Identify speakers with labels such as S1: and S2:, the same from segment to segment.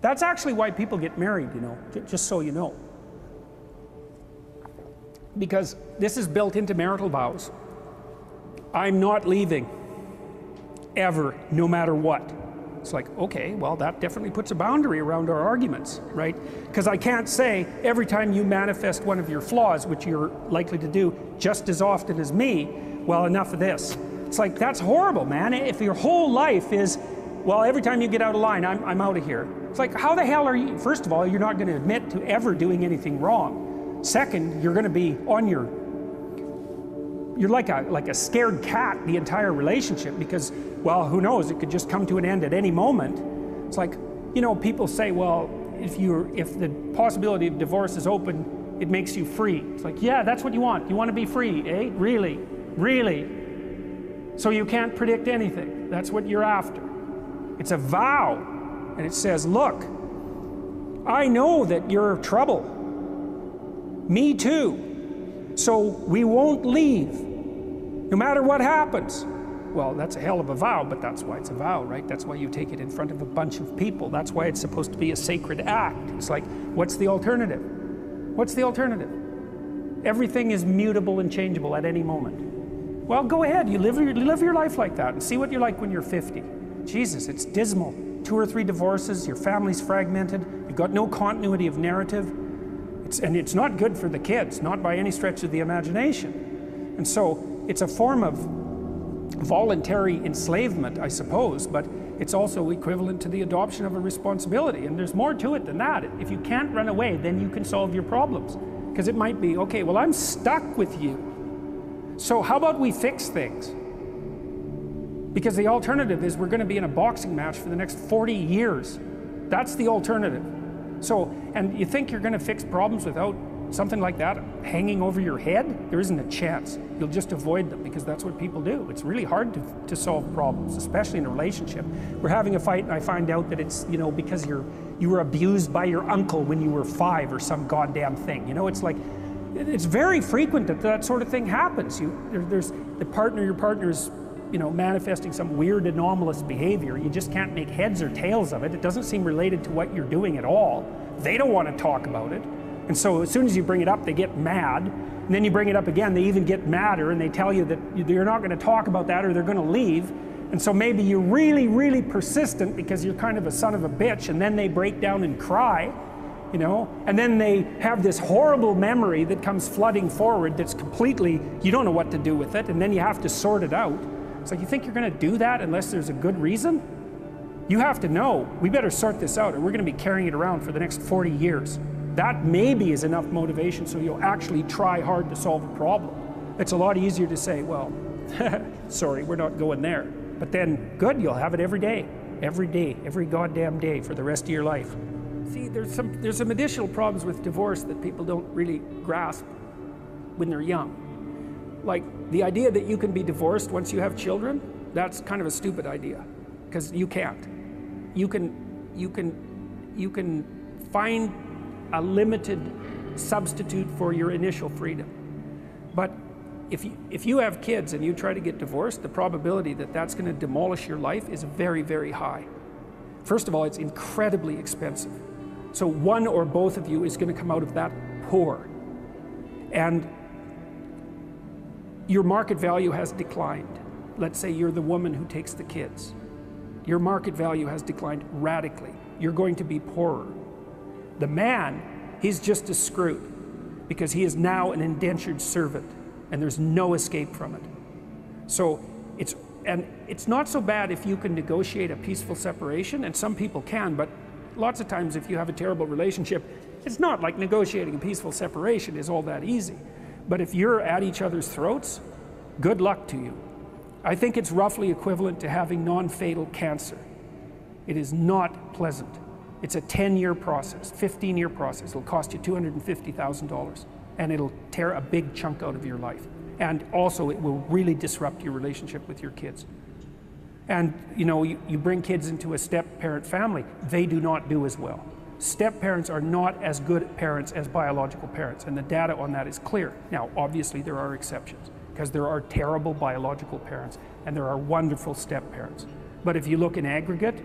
S1: That's actually why people get married, you know, just so you know. Because this is built into marital vows. I'm not leaving, ever, no matter what. It's like, okay, well, that definitely puts a boundary around our arguments, right? Because I can't say every time you manifest one of your flaws, which you're likely to do just as often as me, well, enough of this. It's like, that's horrible, man. If your whole life is, well, every time you get out of line, I'm out of here. It's like, how the hell are you? First of all, you're not going to admit to ever doing anything wrong. Second, you're going to be on your, you're like a scared cat the entire relationship, because, well, who knows, it could just come to an end at any moment. It's like, you know, people say, well, if the possibility of divorce is open, it makes you free. It's like, yeah, that's what you want. You want to be free, eh? Really? Really? So you can't predict anything. That's what you're after. It's a vow. And it says, look, I know that you're trouble. Me too. So we won't leave, no matter what happens. Well, that's a hell of a vow, but that's why it's a vow, right? That's why you take it in front of a bunch of people. That's why it's supposed to be a sacred act. It's like, what's the alternative? What's the alternative? Everything is mutable and changeable at any moment. Well, go ahead, you live your life like that and see what you're like when you're 50. Jesus, it's dismal. 2 or 3 divorces, your family's fragmented, you've got no continuity of narrative. And it's not good for the kids, not by any stretch of the imagination. And so it's a form of voluntary enslavement, I suppose, but it's also equivalent to the adoption of a responsibility. And there's more to it than that. If you can't run away, then you can solve your problems. Because it might be, okay, well, I'm stuck with you. So how about we fix things? Because the alternative is we're going to be in a boxing match for the next 40 years. That's the alternative. So, and you think you're going to fix problems without something like that hanging over your head? There isn't a chance. You'll just avoid them, because that's what people do. It's really hard to solve problems, especially in a relationship. We're having a fight and I find out that it's, you know, because you were abused by your uncle when you were 5 or some goddamn thing. You know, it's like, it's very frequent that that sort of thing happens. There's the partner, your partner's, you know, manifesting some weird anomalous behavior. You just can't make heads or tails of it. It doesn't seem related to what you're doing at all. They don't want to talk about it. And so as soon as you bring it up, they get mad. And then you bring it up again, they even get madder, and they tell you that you're not going to talk about that or they're going to leave. And so maybe you're really, really persistent because you're kind of a son of a bitch, and then they break down and cry, you know? And then they have this horrible memory that comes flooding forward that's completely, you don't know what to do with it, and then you have to sort it out. It's like, you think you're going to do that unless there's a good reason? You have to know, we better sort this out or we're going to be carrying it around for the next 40 years. That maybe is enough motivation so you'll actually try hard to solve a problem. It's a lot easier to say, well, sorry, we're not going there. But then, good, you'll have it every day, every goddamn day for the rest of your life. See, there's some additional problems with divorce that people don't really grasp when they're young. Like, the idea that you can be divorced once you have children, that's kind of a stupid idea, because you can't. You can find a limited substitute for your initial freedom. But if you have kids and you try to get divorced, the probability that that's going to demolish your life is very, very high. First of all, it's incredibly expensive. So one or both of you is going to come out of that poor. And your market value has declined. Let's say you're the woman who takes the kids. Your market value has declined radically. You're going to be poorer. The man, he's just as screwed because he is now an indentured servant and there's no escape from it. So it's not so bad if you can negotiate a peaceful separation, and some people can, but lots of times if you have a terrible relationship, it's not like negotiating a peaceful separation is all that easy. But if you're at each other's throats, good luck to you. I think it's roughly equivalent to having non-fatal cancer. It is not pleasant. It's a 10-year process, 15-year process. It'll cost you $250,000, and it'll tear a big chunk out of your life. And also, it will really disrupt your relationship with your kids. And you know, you bring kids into a step-parent family, they do not do as well. Step-parents are not as good parents as biological parents, and the data on that is clear. Now, obviously, there are exceptions, because there are terrible biological parents, and there are wonderful step-parents. But if you look in aggregate,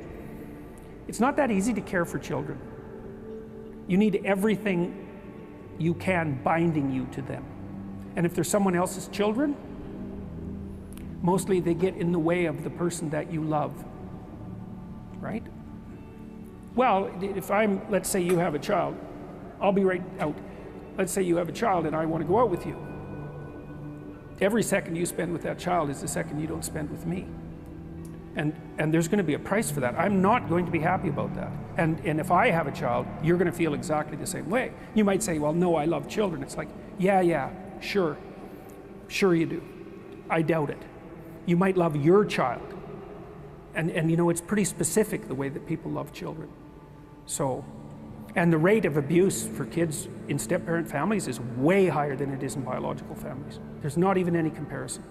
S1: It's not that easy to care for children. You need everything you can binding you to them. And if they're someone else's children, mostly they get in the way of the person that you love, right? Well, if let's say you have a child, I'll be right out. Let's say you have a child and I want to go out with you. Every second you spend with that child is the second you don't spend with me. And there's going to be a price for that. I'm not going to be happy about that. And if I have a child, you're going to feel exactly the same way. You might say, well, no, I love children. It's like, yeah, sure. Sure you do. I doubt it. You might love your child. And you know, it's pretty specific the way that people love children. So, and the rate of abuse for kids in step-parent families is way higher than it is in biological families. There's not even any comparison.